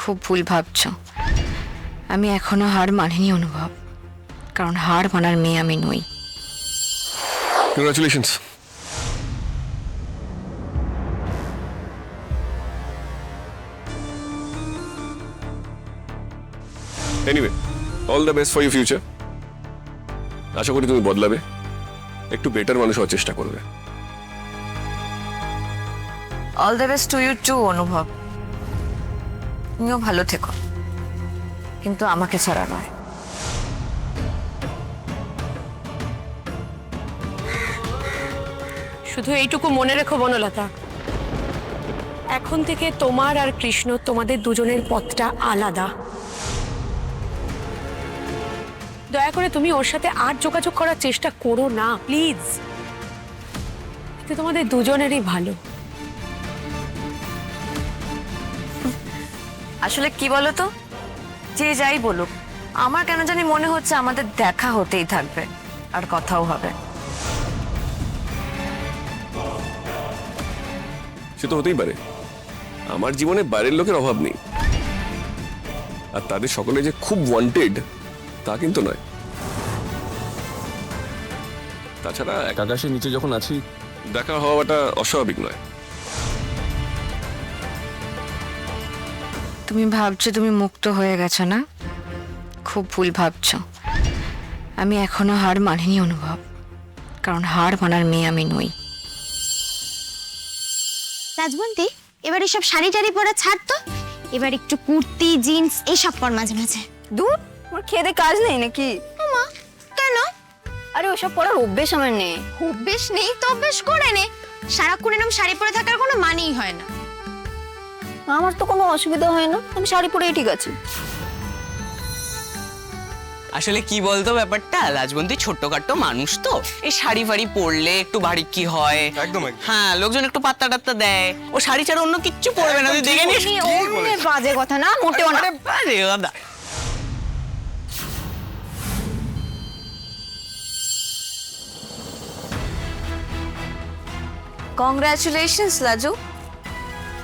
খুব ভুল ভাবছো। আমি এখনো হার মানিনি অনুভব, কারণ হার মানার মেয়ে আমি নই। Congratulations. Anyway, all the best for your future. আশা করি তুমি বদলাবে, একটু বেটার মানুষ হওয়ার চেষ্টা করবে। All the best to you too Anubhav. তুমিও ভালো থেকো, কিন্তু আমাকে ছাড়া নয়। শুধু এইটুকু মনে রেখো বনলতা, এখন থেকে তোমার আর কৃষ্ণ, তোমাদের দুজনের পথটা আলাদা। দয়া করে তুমি ওর সাথে আর যোগাযোগ করার চেষ্টা করো না প্লিজ। এতে তোমাদের দুজনেরই ভালো। আসলে কি বলো তো, যে যাই বলুক, আমার কেন জানি মনে হচ্ছে আমাদের দেখা হতেই থাকবে আর কথাও হবে। সে তো হতেই পারে। আমার জীবনে বাইরের লোকের অভাব নেই, আর তাদের সকলে যে খুব ওয়ান্টেড তা কিন্তু নয়। তাছাড়া এক আকাশের নিচে যখন আছি, দেখা হওয়াটা অস্বাভাবিক নয়। তুমি ভাবছো তুমি মুক্ত হয়ে গেছো না? খুব ভুল ভাবছো। আমি এখনো হার মানিনি অনুভব, কারণ হার মানার মেয়ে আমি নই। রাজবন্তী, এবার এসব শাড়ি টাড়ি পরা ছাড় তো। এবার একটু কুর্তি জিন্স এইসব পর মাঝে মাঝে। দূর, আমার খেদে কাজ নেই নাকি? মা, কেন? আরে ওসব পরার অভ্যেস আমার নেই। অভ্যেস নেই তো অভ্যেস করে নে। সারাক্ষণ এরকম শাড়ি পরে থাকার কোনো মানেই হয় না। আমার তো কোনো অসুবিধা হয় না, আমি শাড়ি পরেই ঠিক আছি। আসলে কি বলতো ব্যাপারটা, রাজবন্তী ছোট্টখাট্টো মানুষ তো, এই শাড়ি ফাড়ি পরলে একটু ভারী কি হয়। একদম হ্যাঁ, লোকজন একটু পাত্তা টাত্তা দেয়। ও শাড়ি ছাড়া অন্য কিচ্ছু পরবে না, তুই দেখে নিস। ওমনে বাজে কথা না, মোটেও না। আরে বাজে কথা। কংগ্রাচুলেশনস লাজু,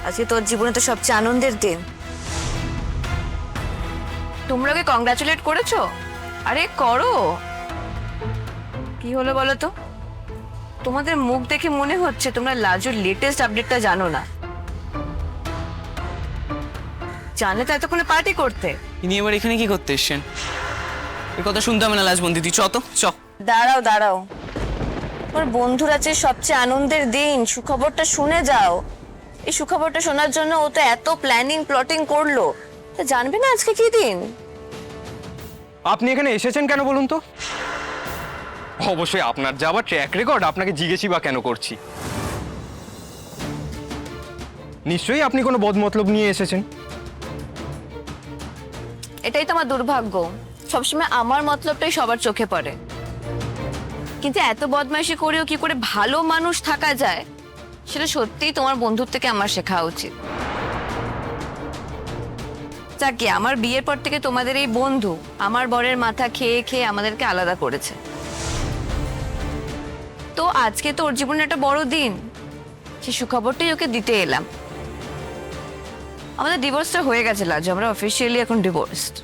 আজকে তোর জীবনে তো সবচেয়ে আনন্দের দিন। তোমরা কি কংগ্রাচুলেট করেছো? আরে করো। কি হলো বলো তো? তোমাদের মুখ দেখে মনে হচ্ছে তোমরা লাজুর লেটেস্ট আপডেটটা জানো না। জানলে তো এতক্ষণে পার্টি করতে। ইনি এবার এখানে কি করতে এসছেন? এর কথা শুনতে হবে না রাজবন্তী, তুই চ তো চ। দাঁড়াও দাঁড়াও, ওর বন্ধুর আছে সবচেয়ে আনন্দের দিন, সুখবরটা শুনে যাও। এই সুখবরটা শোনার জন্য ও তো এত প্ল্যানিং প্লটিং করলো, তো জানবে না আজকে কি দিন। আপনি এখানে এসেছেন কেন বলুন তো? অবশ্যই আপনার যা আবার ট্র্যাক রেকর্ড, আপনাকে জিজ্ঞেসই বা কেন করছি? নিশ্চয়ই আপনি কোনো বদমতলব নিয়ে এসেছেন। এটাই তো আমার দুর্ভাগ্য, সবসময় আমার মতলবটাই সবার চোখে পড়ে। কিন্তু এত বদমাইশি করেও কি করে ভালো মানুষ থাকা যায়, সেটা সত্যিই তোমার বন্ধুর থেকে আমার শেখা উচিত। যাকে আমার বিয়ের পর থেকে তোমাদের এই বন্ধু আমার বরের মাথা খেয়ে খেয়ে আমাদেরকে আলাদা করেছে। তো আজকে তো ওর জীবনে একটা বড় দিন, সেই সুখবরটাই ওকে দিতে এলাম। আমাদের ডিভোর্সটা হয়ে গেছে লাজু, আমরা অফিসিয়ালি এখন ডিভোর্সড।